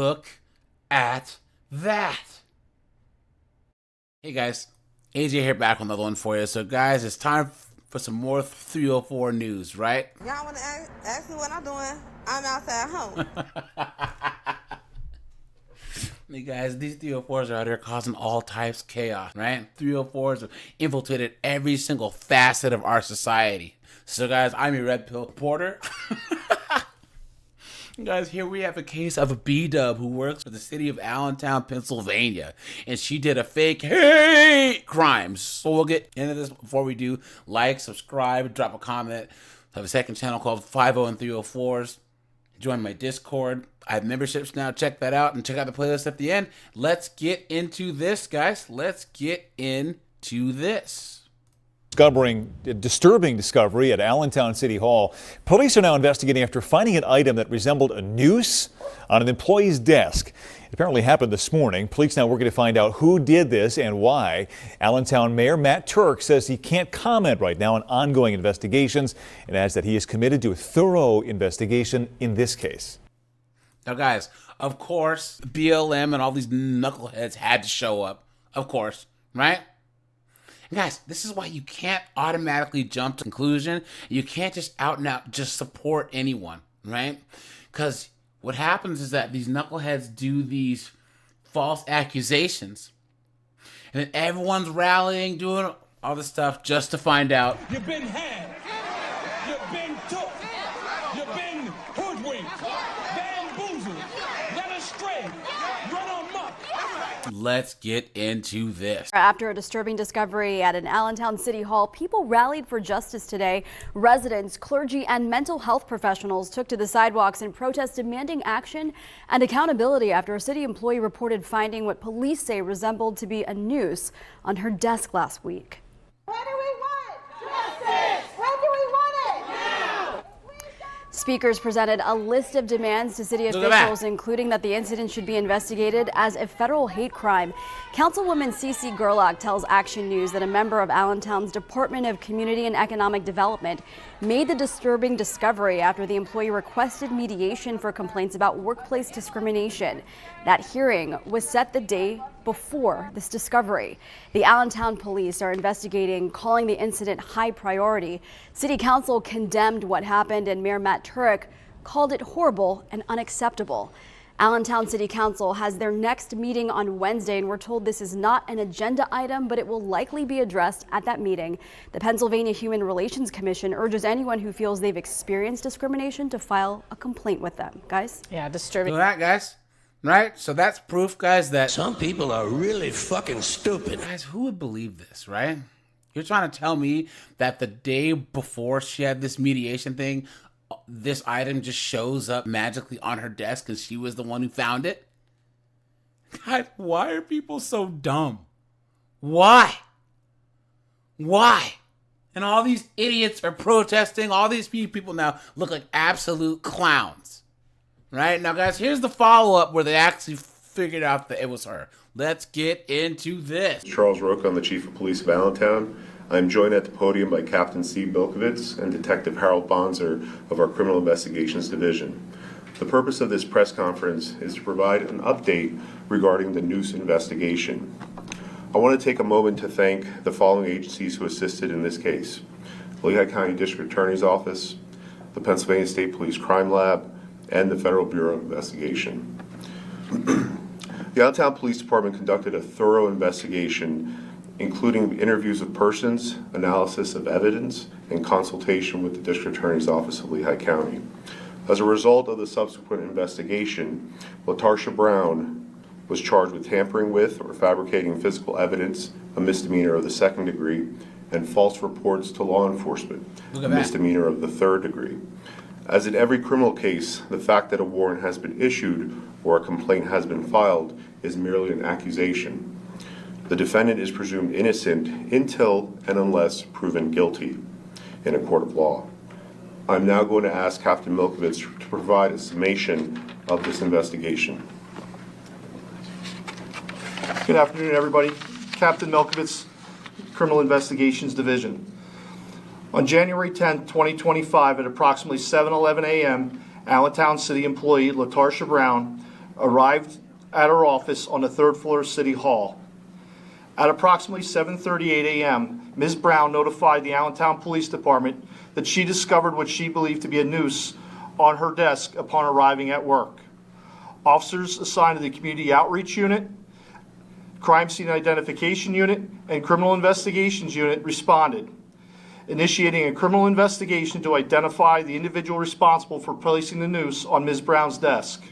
Look at that. Hey guys, AJ here back with another one for you. So guys, it's time for some more 304 news, right? Y'all want to ask me what I'm doing? I'm outside home. Hey guys, these 304s are out here causing all types of chaos, right? 304s have infiltrated every single facet of our society. So guys, I'm your Red Pill reporter. Guys, here we have a case of a B-dub who works for the city of Allentown, Pennsylvania. And she did a fake hate crime. So we'll get into this. Before we do, like, subscribe, drop a comment. I have a second channel called 50 and 304s. Join my Discord. I have memberships now. Check that out and check out the playlist at the end. Let's get into this, guys. Let's get into this. Discovering a disturbing discovery at Allentown City Hall. Police are now investigating after finding an item that resembled a noose on an employee's desk. It apparently happened this morning. Police now working to find out who did this and why. Allentown Mayor Matt Turk says he can't comment right now on ongoing investigations and adds that he is committed to a thorough investigation in this case. Now, guys, of course, BLM and all these knuckleheads had to show up. Of course, right? Guys, this is why you can't automatically jump to conclusion. You can't just out and out just support anyone, right? Because what happens is that these knuckleheads do these false accusations. And then everyone's rallying, doing all this stuff just to find out. You've been had. You've been took. You've been hoodwinked. Bamboozled. Led astray. Run amok. Let's get into this. After a disturbing discovery at an Allentown City Hall, people rallied for justice today. Residents, clergy, and mental health professionals took to the sidewalks in protest, demanding action and accountability after a city employee reported finding what police say resembled to be a noose on her desk last week. What do we want? Justice! When do we want it? Now! Speakers presented a list of demands to city officials, including that the incident should be investigated as a federal hate crime. Councilwoman Cece Gerlach tells Action News that a member of Allentown's Department of Community and Economic Development made the disturbing discovery after the employee requested mediation for complaints about workplace discrimination. That hearing was set the day before this discovery. The Allentown police are investigating, calling the incident high priority. City Council condemned what happened, and Mayor Matt Turk called it horrible and unacceptable. Allentown City Council has their next meeting on Wednesday, and we're told this is not an agenda item, but it will likely be addressed at that meeting. The Pennsylvania Human Relations Commission urges anyone who feels they've experienced discrimination to file a complaint with them. Guys? Yeah, disturbing. So that, guys, right? So that's proof, guys, that Some people are really fucking stupid. guys, who would believe this, right? You're trying to tell me that the day before she had this mediation thing, this item just shows up magically on her desk and she was the one who found it? God, why are people so dumb? Why? Why? And all these idiots are protesting. All these people now look like absolute clowns. Right? Now, guys, here's the follow-up where they actually figured out that it was her. Let's get into this. Charles Roque, I'm the Chief of Police of Allentown. I'm joined at the podium by Captain Steve Bilkovitz and Detective Harold Bonzer of our Criminal Investigations Division. The purpose of this press conference is to provide an update regarding the noose investigation. I want to take a moment to thank the following agencies who assisted in this case: the Lehigh County District Attorney's Office, the Pennsylvania State Police Crime Lab, and the Federal Bureau of Investigation. The Allentown Police Department conducted a thorough investigation, including interviews with persons, analysis of evidence, and consultation with the District Attorney's Office of Lehigh County. As a result of the subsequent investigation, LaTarsha Brown was charged with tampering with or fabricating physical evidence, a misdemeanor of the 2nd degree, and false reports to law enforcement, a misdemeanor of the 3rd degree. As in every criminal case, the fact that a warrant has been issued or a complaint has been filed is merely an accusation. The defendant is presumed innocent until and unless proven guilty in a court of law. I'm now going to ask Captain Milkovich to provide a summation of this investigation. Good afternoon, everybody. Captain Milkovich, Criminal Investigations Division. On January 10, 2025, at approximately 7:11 a.m., Allentown City employee LaTarsha Brown arrived at her office on the third floor of City Hall. At approximately 7:38 a.m., Ms. Brown notified the Allentown Police Department that she discovered what she believed to be a noose on her desk upon arriving at work. Officers assigned to the Community Outreach Unit, Crime Scene Identification Unit, and Criminal Investigations Unit responded, initiating a criminal investigation to identify the individual responsible for placing the noose on Ms. Brown's desk.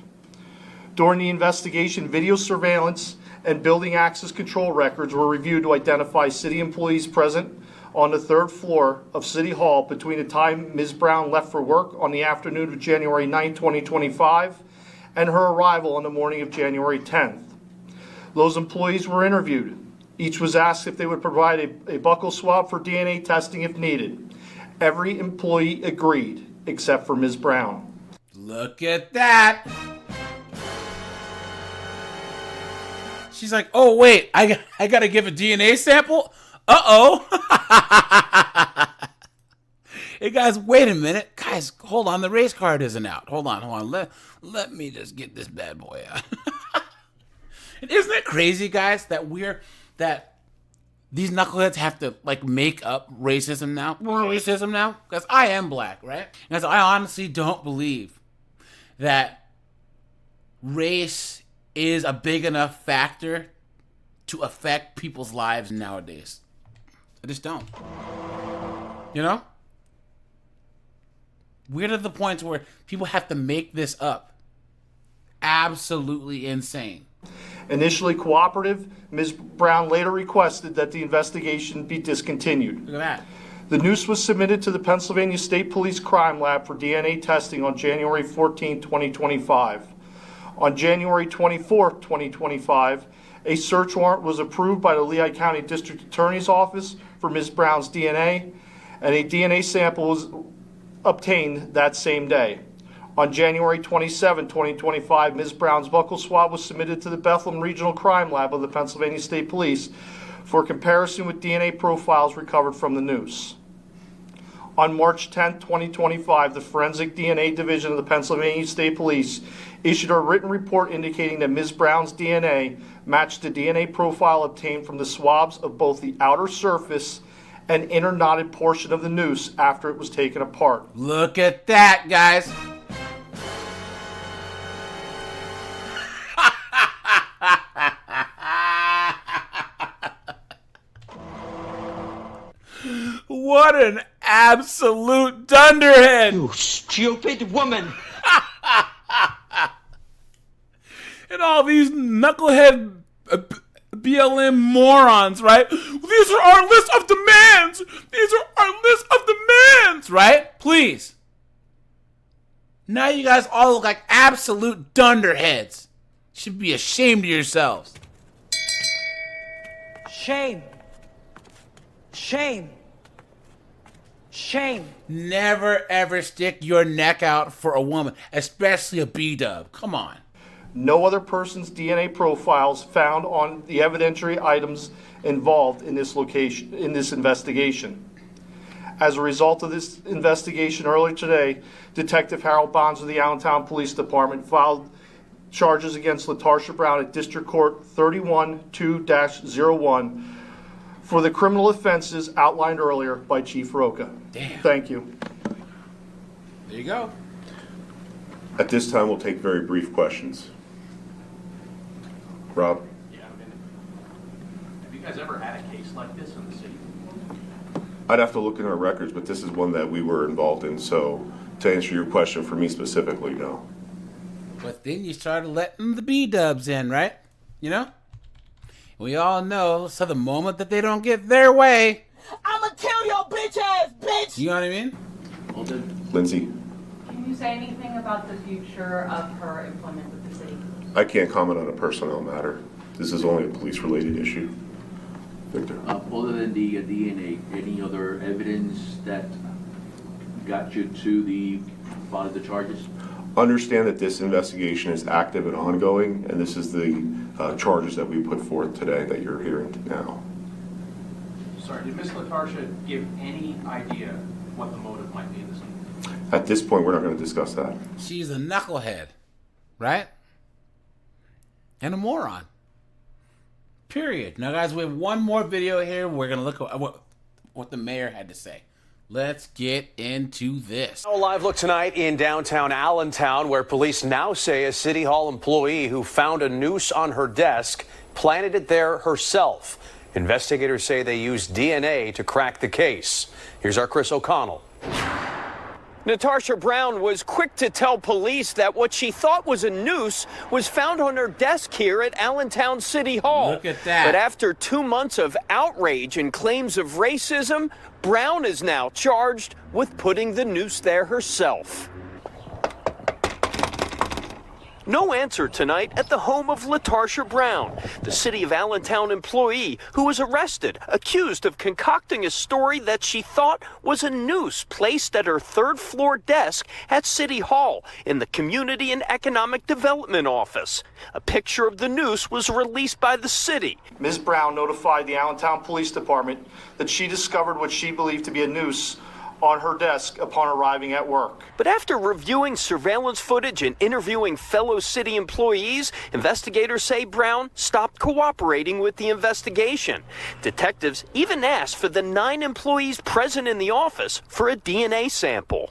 During the investigation, video surveillance and building access control records were reviewed to identify city employees present on the third floor of City Hall between the time Ms. Brown left for work on the afternoon of January 9, 2025, and her arrival on the morning of January 10th. Those employees were interviewed. Each was asked if they would provide a buccal swab for DNA testing if needed. Every employee agreed, except for Ms. Brown. Look at that. She's like, oh, wait, I got to give a DNA sample? Uh-oh. Hey, guys, wait a minute. Guys, hold on. The race card isn't out. Hold on. Let me just get this bad boy out. Isn't it crazy, guys, that these knuckleheads have to, like, make up racism now? Because I am black, right? Because I honestly don't believe that race is a big enough factor to affect people's lives nowadays. I just don't. You know? We're to the point where people have to make this up. Absolutely insane. Initially cooperative, Ms. Brown later requested that the investigation be discontinued. Look at that. The noose was submitted to the Pennsylvania State Police Crime Lab for DNA testing on January 14, 2025. On January 24, 2025, a search warrant was approved by the Lehigh County District Attorney's Office for Ms. Brown's DNA, and a DNA sample was obtained that same day. On January 27, 2025, Ms. Brown's buccal swab was submitted to the Bethlehem Regional Crime Lab of the Pennsylvania State Police for comparison with DNA profiles recovered from the noose. On March 10, 2025, the Forensic DNA Division of the Pennsylvania State Police issued a written report indicating that Ms. Brown's DNA matched the DNA profile obtained from the swabs of both the outer surface and inner knotted portion of the noose after it was taken apart. Look at that, guys. What an absolute dunderhead! You stupid woman! And all these knucklehead BLM morons, right? These are our list of demands! These are our list of demands, right? Please. Now you guys all look like absolute dunderheads. You should be ashamed of yourselves. Shame. Shame. Shame. Never ever stick your neck out for a woman, especially a B-dub. Come on. No other person's DNA profiles found on the evidentiary items involved in this investigation. As a result of this investigation earlier today, Detective Harold Bonds of the Allentown Police Department filed charges against LaTarsha Brown at District Court 31-2-01 for the criminal offenses outlined earlier by Chief Roca. Damn. Thank you. There you go. At this time, we'll take very brief questions. Rob? Yeah, have you guys ever had a case like this in the city? I'd have to look in our records, but this is one that we were involved in, so to answer your question for me specifically, no. But then you started letting the B-dubs in, right? You know? We all know, so the moment that they don't get their way, I'ma kill your bitch ass, bitch! you know what I mean? Well, Lindsay? Can you say anything about the future of her employment with the city? I can't comment on a personnel matter. This is only a police-related issue. Victor? other than the DNA, any other evidence that got you to the filing the charges? Understand that this investigation is active and ongoing, and this is the charges that we put forth today that you're hearing now. Sorry, did Ms. LaTarsha give any idea what the motive might be in this? At this point, we're not going to discuss that. She's a knucklehead, right? and a moron. Period. Now, guys, we have one more video here. We're going to look at what the mayor had to say. Let's get into this. A live look tonight in downtown Allentown, where police now say a City Hall employee who found a noose on her desk planted it there herself. Investigators say they used DNA to crack the case. Here's our Chris O'Connell. Natasha Brown was quick to tell police that what she thought was a noose was found on her desk here at Allentown City Hall. Look at that. But after 2 months of outrage and claims of racism, Brown is now charged with putting the noose there herself. No answer tonight at the home of Latasha Brown, the City of Allentown employee who was arrested, accused of concocting a story that she thought was a noose placed at her third-floor desk at City Hall in the Community and Economic Development Office. A picture of the noose was released by the city. Ms. Brown notified the Allentown Police Department that she discovered what she believed to be a noose on her desk upon arriving at work. But after reviewing surveillance footage and interviewing fellow city employees, investigators say Brown stopped cooperating with the investigation. Detectives even asked for the 9 employees present in the office for a DNA sample.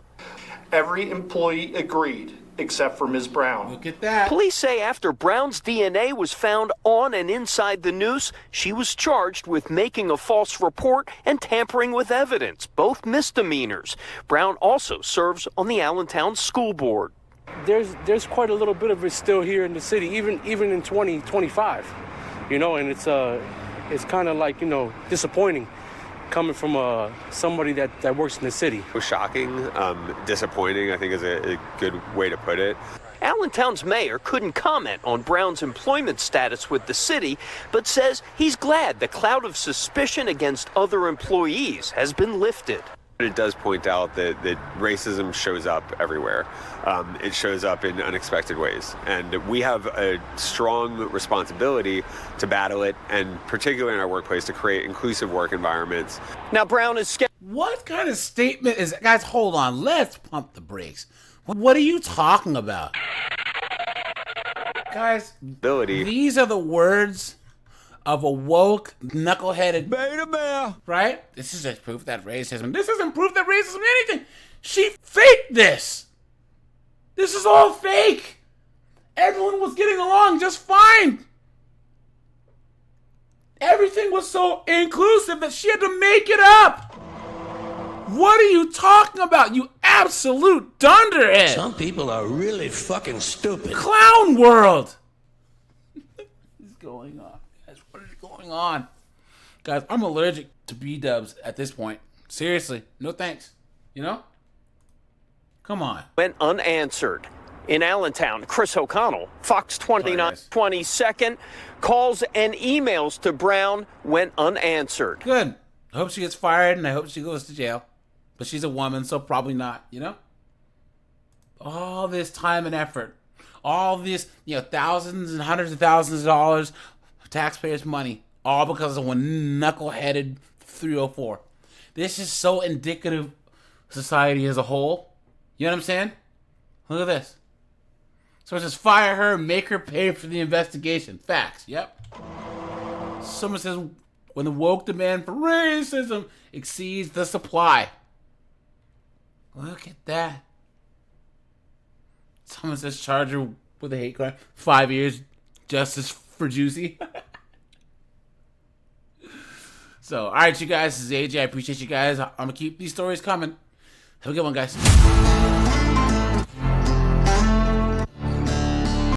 Every employee agreed, except for Ms. Brown. Look at that. Police say after Brown's DNA was found on and inside the noose, she was charged with making a false report and tampering with evidence, both misdemeanors. Brown also serves on the Allentown School Board. There's quite a little bit of it still here in the city, even in 2025, and it's kind of like, disappointing coming from somebody that works in the city. It was shocking, disappointing, I think is a good way to put it. Allentown's mayor couldn't comment on Brown's employment status with the city, but says he's glad the cloud of suspicion against other employees has been lifted. It does point out that racism shows up everywhere. It shows up in unexpected ways. And we have a strong responsibility to battle it, and particularly in our workplace, to create inclusive work environments. Now, Brown is What kind of statement is... Guys, hold on. Let's pump the brakes. What are you talking about? Guys, these are the words of a woke, knuckleheaded beta male, right? This is just proof that racism. This isn't proof that racism is anything. She faked this. This is all fake. Everyone was getting along just fine. Everything was so inclusive that she had to make it up. What are you talking about, you absolute dunderhead? Some people are really fucking stupid. Clown world. What is going on? What is going on? Guys, I'm allergic to B-dubs at this point. Seriously, no thanks. Come on. Went unanswered. In Allentown, Chris O'Connell, Fox 29 22nd, calls and emails to Brown went unanswered. Good. I hope she gets fired and I hope she goes to jail. But she's a woman, so probably not, All this time and effort. All this, thousands and hundreds of thousands of dollars of taxpayers' money. All because of one knuckleheaded 304. This is so indicative of society as a whole. You know what I'm saying? Look at this. So it's just fire her, make her pay for the investigation. Facts, yep. Someone says, when the woke demand for racism exceeds the supply. Look at that. Someone says charge her with a hate crime. 5 years, justice for Juicy. So, all right, you guys. This is AJ. I appreciate you guys. I'm going to keep these stories coming. Have a good one, guys.